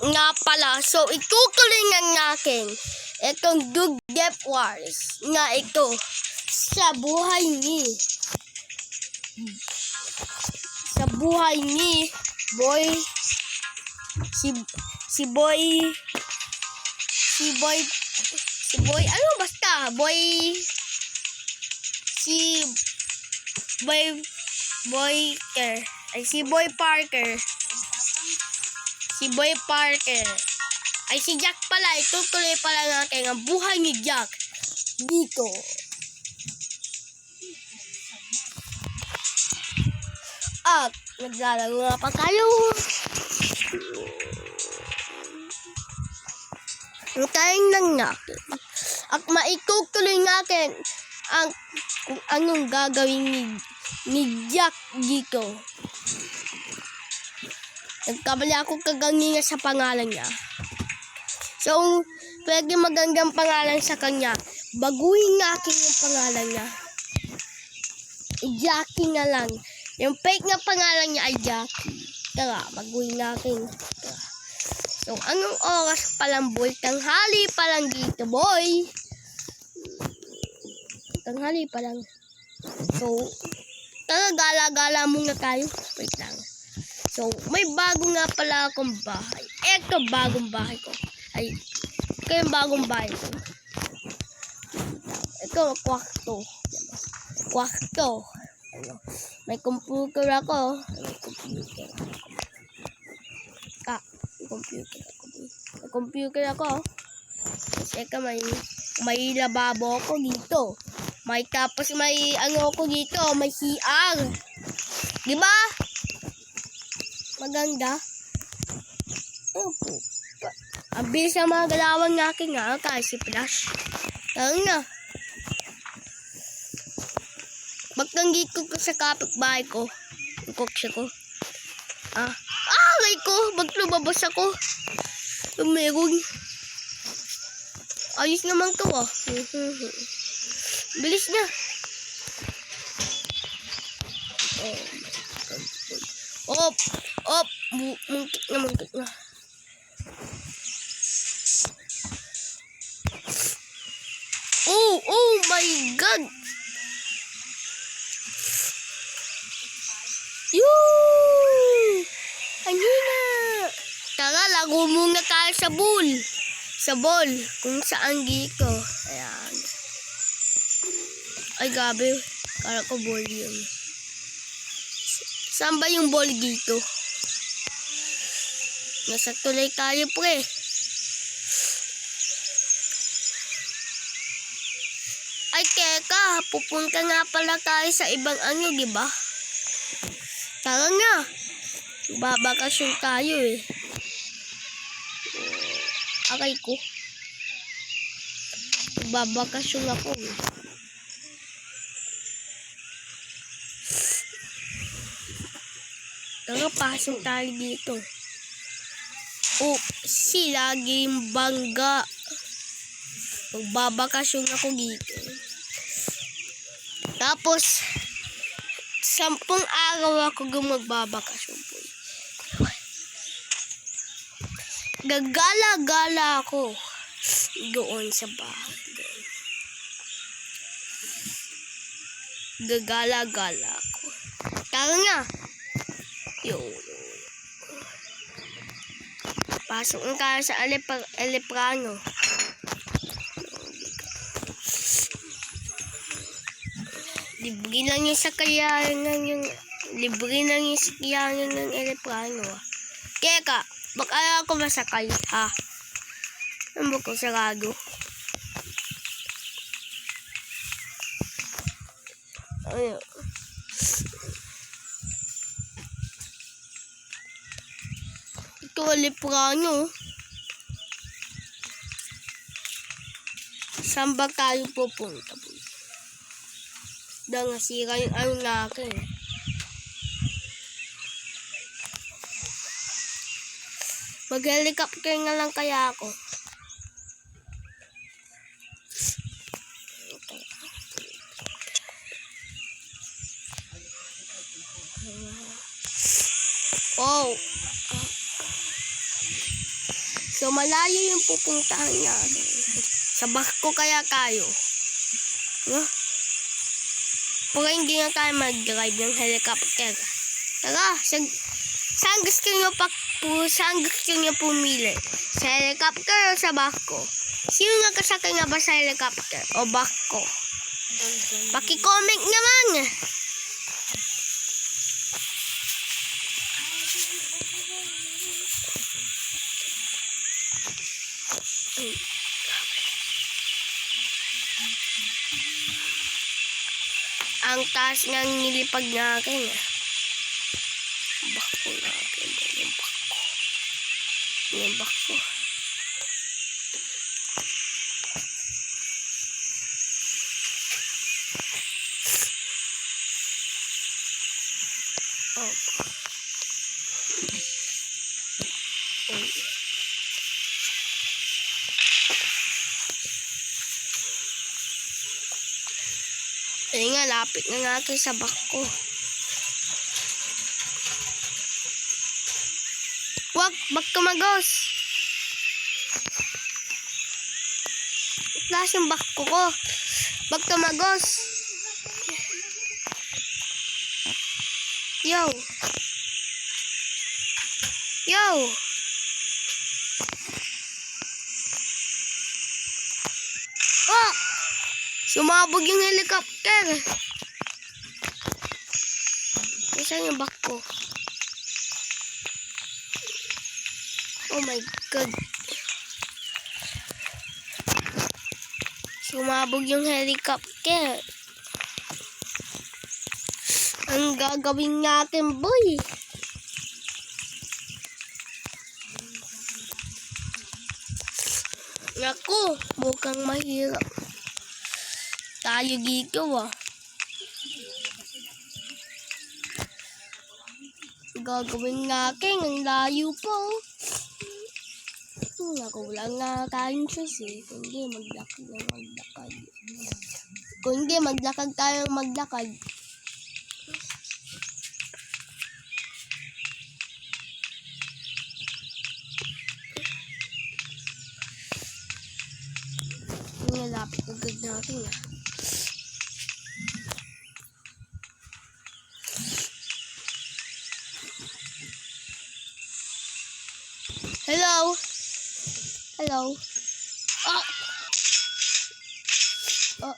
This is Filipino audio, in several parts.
nga pala, so itutuloy natin itong Dug Death Wars nga ito sa buhay ni Boy si Boy ano basta si Boy Parker ay si Jack pala. Itutuloy pala natin ang buhay ni Jack dito. At naglalaro na pa tayo. Hintayin lang natin. At maitutuloy natin kung anong gagawin ni Jack dito. Nagkamali ako kaganina sa pangalan niya. So, pwede magandang pangalan sa kanya. Baguhin natin yung pangalan niya. Jackie na lang. Yung fake na pangalan niya ay Jackie. Tara, baguhin natin. So, anong oras pa lang, boy? Tanghali pa lang dito, boy. Tanghali pa lang. So, tara, gala-gala muna tayo. Wait lang. So, may bago nga pala akong bahay. Ito, bagong bahay ko. Ay, ito yung bagong bahay ko. Ito, kwarto. May computer ako. May computer ako. Kasi may lababo ako dito. Tapos may ano ako dito. May CR. Diba? Maganda. Ang bilis na mga galawan ng aking nga kasi Flash. Tara na. Magtanggit ko sa kapitbahay ko. Yung kokse ko. Aray ko! Lumabas ako. Meron. Ayos naman to Bilis na. Muntik na. Oh my God! Anina! Tara, lago muna tayo sa ball. Kung saan dito. Ayan. Ay, gabi. Kala ko ball yun. Saan ba yung ball dito? Nasa tulay tayo, pre. Ay, teka. Pupunta nga pala tayo sa ibang ano, diba? Tara nga. Babakasyon tayo Aray ko. Babakasyon ako Tara, pasok tayo dito. Laging bangga. Magbabakasyon ako dito. Tapos 10 araw ako magbabakasyon po. Gagala-gala ako doon sa bahay. Gagala-gala ako. Tara nga. Pasok na tayo sa Eleprano. Libre lang yung sakayan ng Eleprano. Teka, baka ako masakay, ha? Ano ko sarado? Ayun. Ito Eleprano. Saan ba tayo pupunta? Nasira yung ano natin. Mag-helicopter na lang kaya ako. Oh. So, malayo yung pupuntahan namin. Sa barko kaya tayo. No? Pero hindi na tayo mag-drive ng helicopter. Tara, saan gusto nyo pumili? Sa helicopter o sa barko? Sino nakasakay nga ba sa helicopter o barko? Paki-comment naman! Ang taas ng nilipag natin. Bako natin. Yung bako. Oh. Ayun nga, lapit na natin sa bako. Wag tumagos. Flash yung bako ko. Wag tumagos. Yo. Yo. Oh! Sumabog yung helicopter. Nasaan yung bako? Oh my God. Sumabog yung helicopter. Ang gagawin natin, boy? Naku, mukhang mahirap. Tayo dito, Gagawin natin, ang layo po. Naku, wala nga tayong choice eh. Kundi maglakad. Kundi maglakad tayong maglakad. Nilapit agad natin Hello? Hello? Oh! Oh!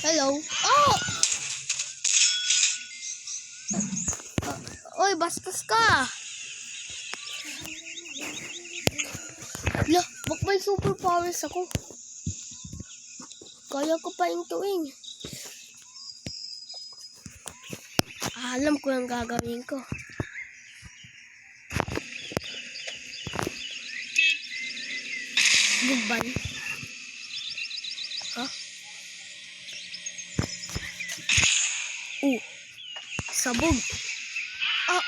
Hello? Oh! Oy, bastos ka! Lah, bak may superpowers ako. Kaya ko pa intuin. Alam ko ang gagawin ko. Buban. Ha? Sabog. Ah!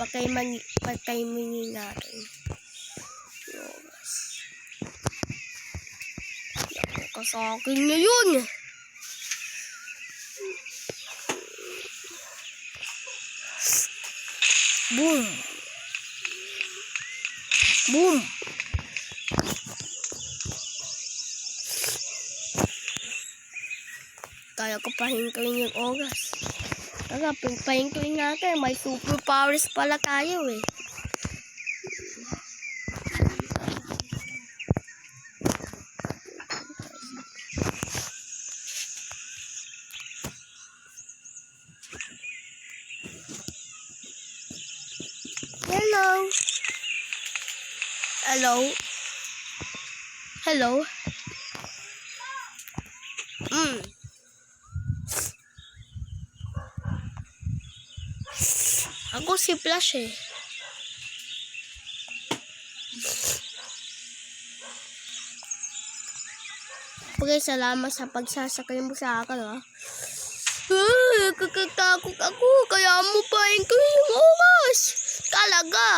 Patay mini natin. Yes. Yakin ka sa akin ngayon. Boom. Boom. Kaya ko pahintuin yung oras. Kaya pahintuin natin. May superpowers pala tayo eh. Hello. Hello. Hello. Ako si Flash eh. Okay, salamat sa pagsasakay mo sa akin ha. Kakatakot ako. Kaya mo pa yung oras. Talaga.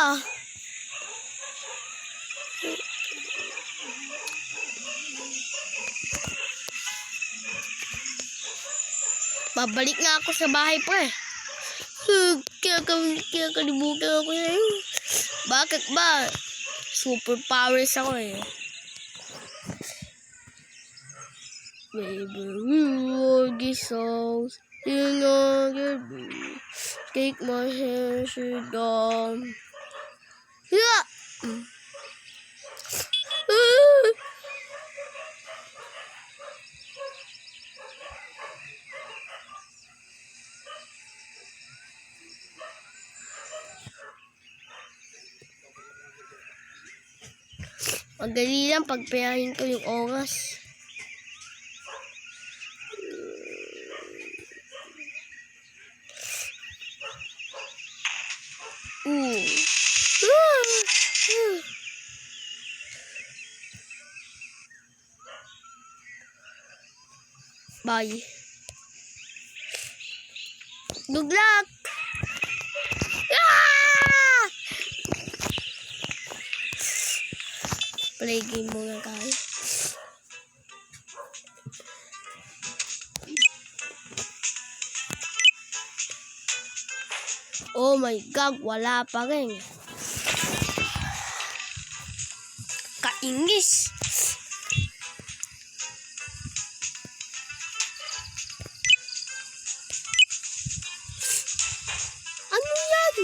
Babalik na ako sa bahay pa eh. Kaya kalimutan ako na yun. Bakit ba? Super powers ako eh. Baby, we will get souls. You know, take my hand, she gone. Yeah! Madali lang pagpayahin ko yung oras. Bye. Good luck! Ah! Play game muna tayo. Oh my God, wala pa rin. Kaingis. Ano yan?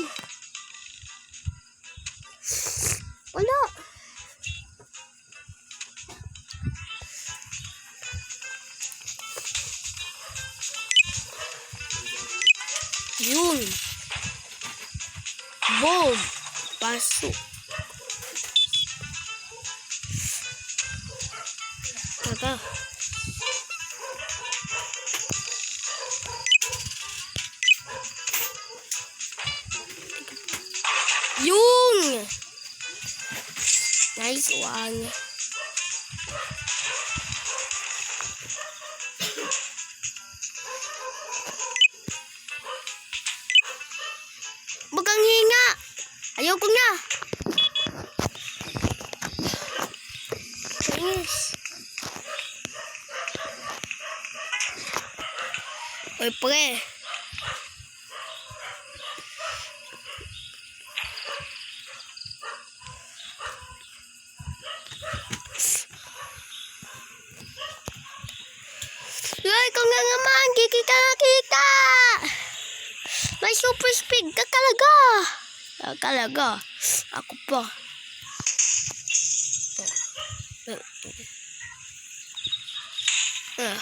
Wala. Yun. Boom. Pasok. Tata. Yun. Nice one. Huwag kang hinga. Ayoko na. Yes. Oy, pre. Ay, kung nga naman, kikita na kita. May super speed ka talaga. Talaga. Ako pa. Ah!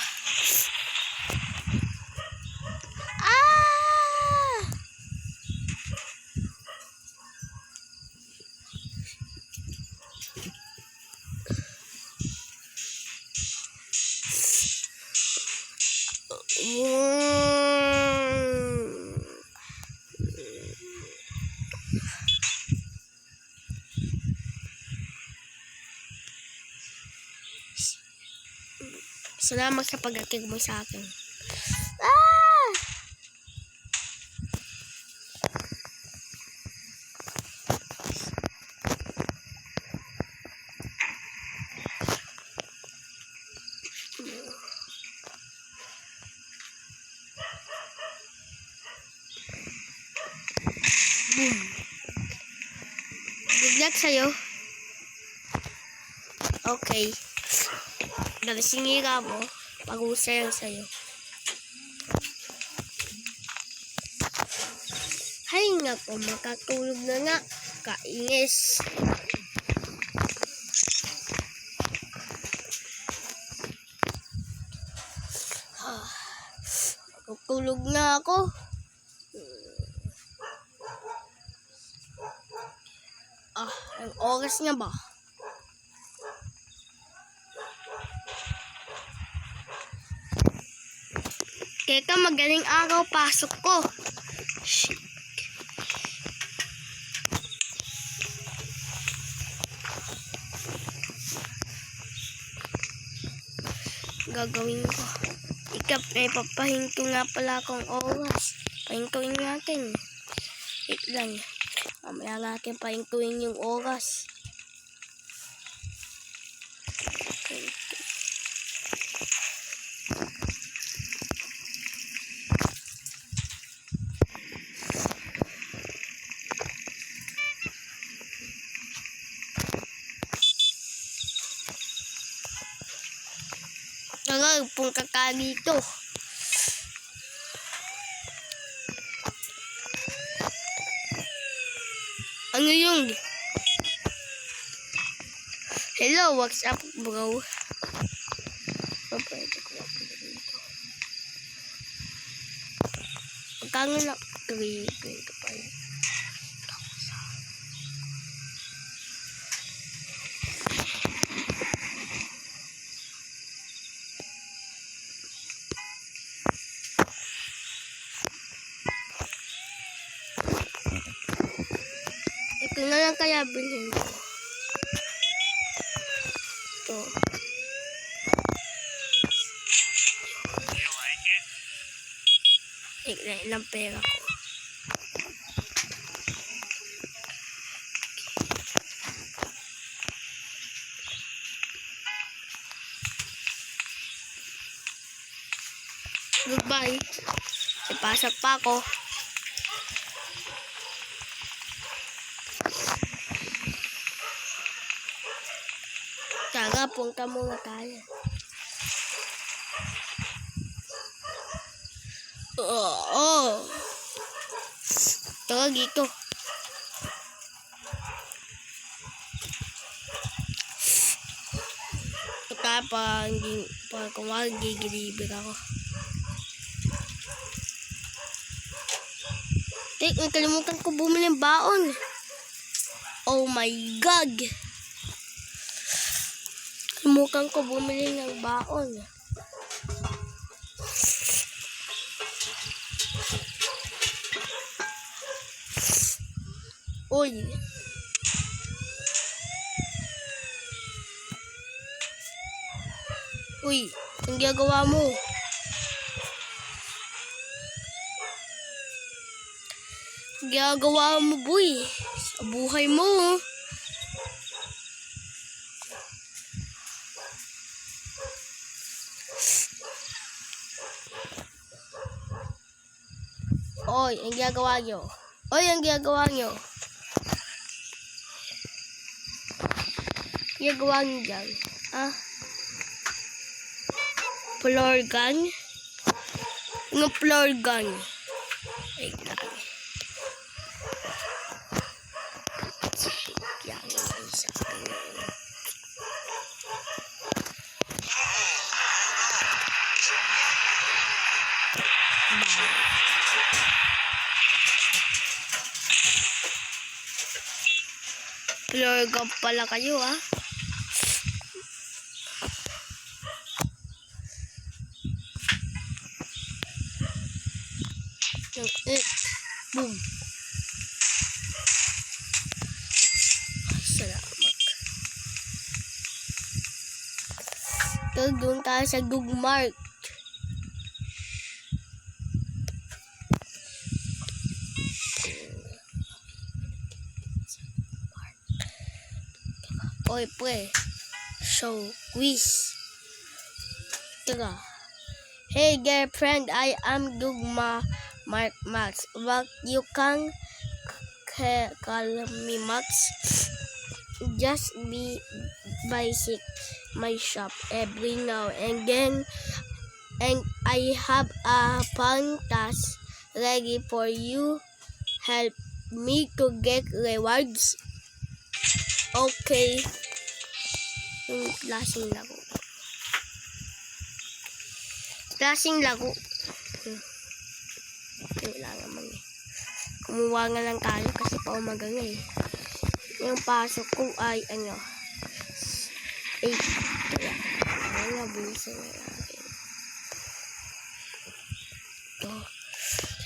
Salamat sa pag-atig mo sa akin. Ah! Boom. Good luck sa'yo. Okay. Nalasingira mo. Pag-usay lang sa'yo. Hay nga po, makatulog na nga. Kainis. Tutulog na ako. Ang oras nga ba? Teka, magaling araw, pasok ko. Shit. Gagawin ko. May papahinto nga pala akong oras. Pahintuin natin. Wait lang. Mamaya natin pahintuin yung oras. punta ka dito. Ano yung? Hello, what's up, bro? Pwede ko lang dito. Magkano na? 3 pa yun. Ito na lang kaya bilhin ko. Ito. Ilang pera ko. Goodbye. Ipasok pa ako. Tara, punta muna tayo. Oo. Tara dito. Punta pa kumawag, gigilibig ako. Nakalimutan ko bumili ng baon. Oh my God. Nakalimutan ko bumili ng baon. Uy. Uy, ang ginagawa mo? Ginagawa mo, boy? Sa buhay mo. Oy, ang ginagawa nyo? Oy, ang ginagawa nyo? Ginagawa nyo dyan? Ah? Floor gun? Yung floor gun. Wait lang. Yan yung isa. Floor gun pala kayo, ah. Boom. Salamat. So, doon tayo sa Gugmart. Oy, pre. So, quiz. Tara. Hey, girlfriend, I am Gugma Max. But you can call me Max. Just be basic my shop every now and then. And I have a fun task ready for you. Help me to get rewards. Okay. Yung klaseng laro. Klaseng laro. Wala naman eh. Kumuha nga lang tayo kasi pa umaga nga eh. Yung pasok ko ay ano 8. Kaya nabulisan na natin. Ito.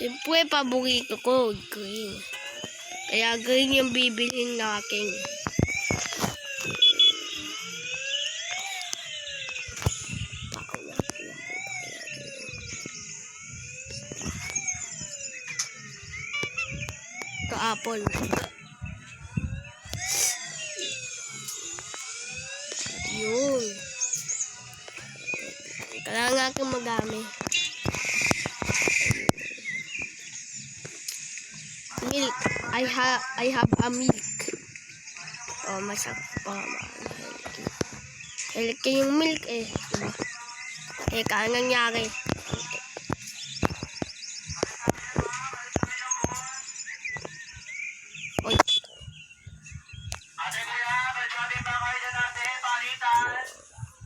Siyempre paborito ko green. Kaya green yung bibilhin natin. Apple. Yun. Kailangan natin magamit. Milk. I have a milk. Oh, masarap pa. Healthy yung milk eh. Diba? Teka, anong nangyari? Oy.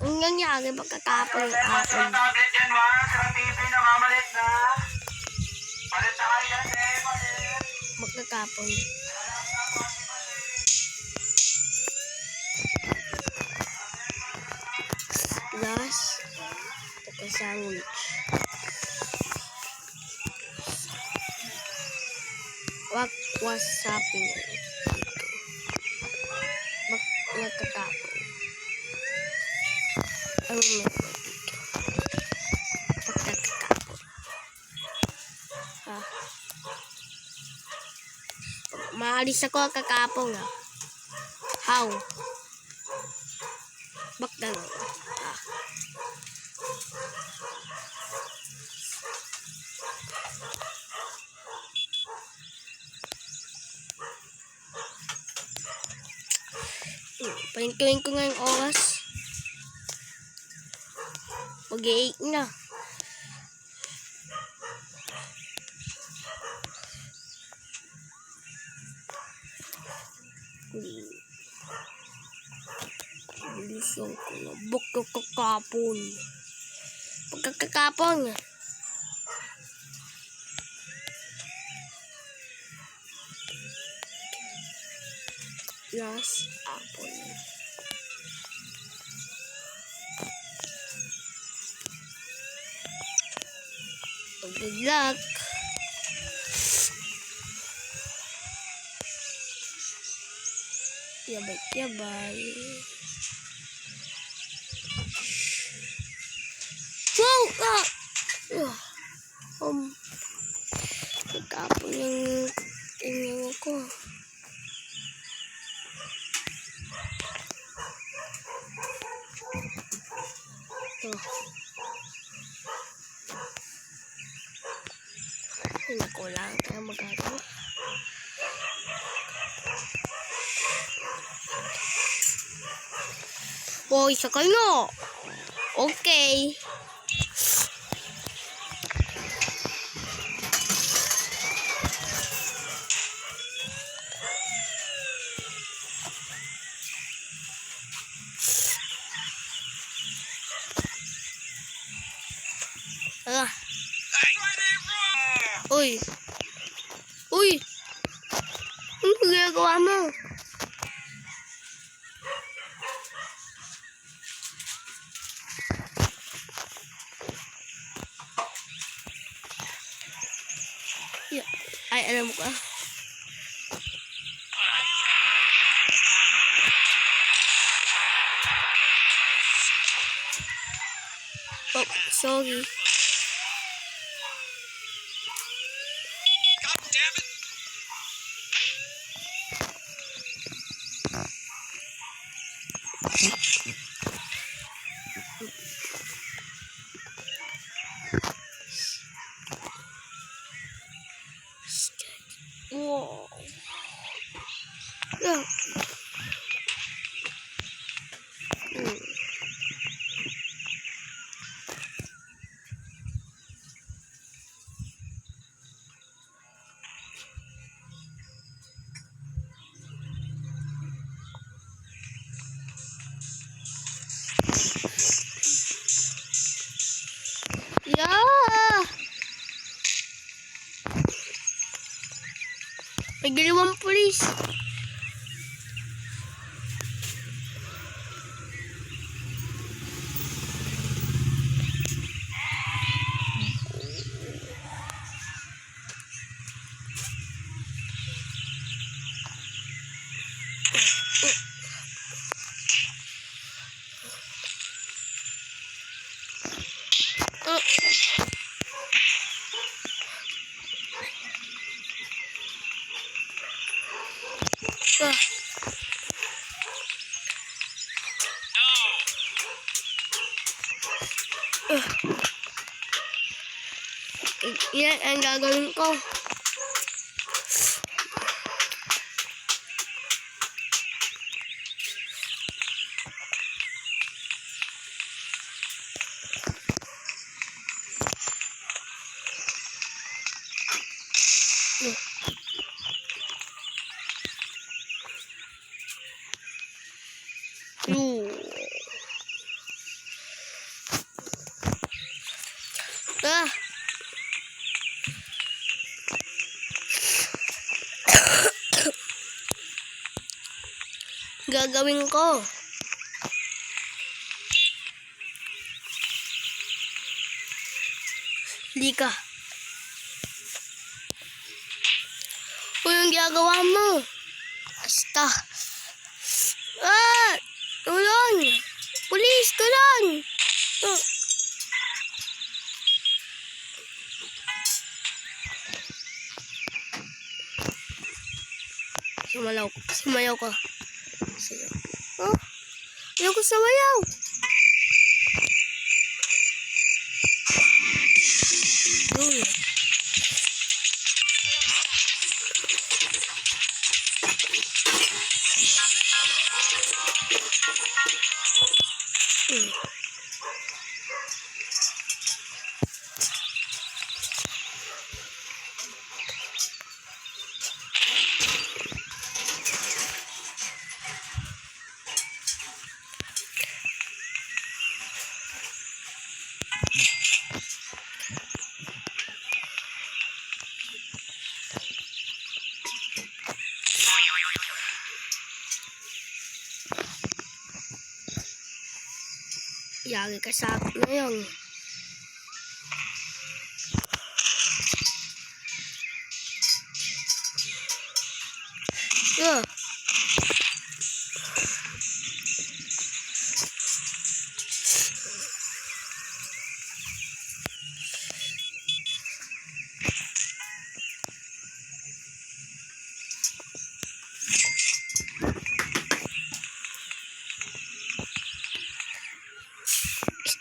Anong nangyari? Pagkatapon yung apple. Magkatapon. Plus, pagka-sandwich. Wasabi na dito. Magkatapon. Anong meron dito? Pagkatapon. Maalis ako kakapong How? Bakit lang? Pahintuin ko nga yung oras. Mag-8 na. Bilisong ko na. Pagkakapon. Pagkakapon. Plus apple. Good luck. Yabay. Wow! Pagkapon yung tingin ko. Hindi ko lang tayo magagawa. Boy, sakay na. Okay. Uy. Ano ginagawa mo? Ay, alam ko. Oh, sorry. God damn it. Whoa. Yeah. May dalawang pulis. Yan ang gagawin ko. Ah. Gagawin ko. Hindi ka. Anong ginagawa mo? Basta. Ah! Tulong! Pulis! Tulong! Oh. Sumayaw ko. Sayaw. Oh, ayaw ko sumayaw. Yari ka sa akin ngayon.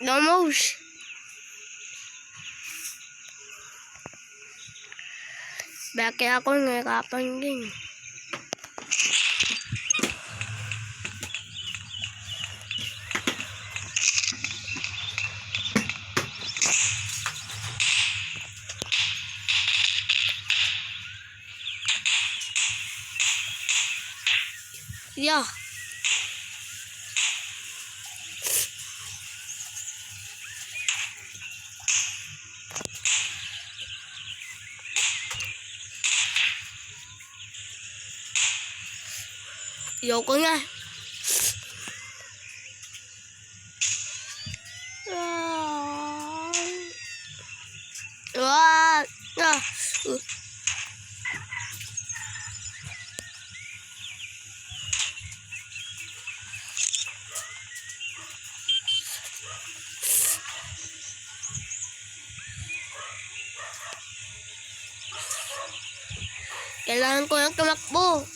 Slow motion. Bakit ako nahirapan din? Yeah. Ayoko nga. Kailangan ko ng tumakbo.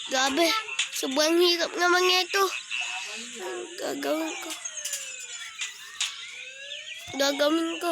Grabe, sobrang hirap naman ito. Gagawin ko.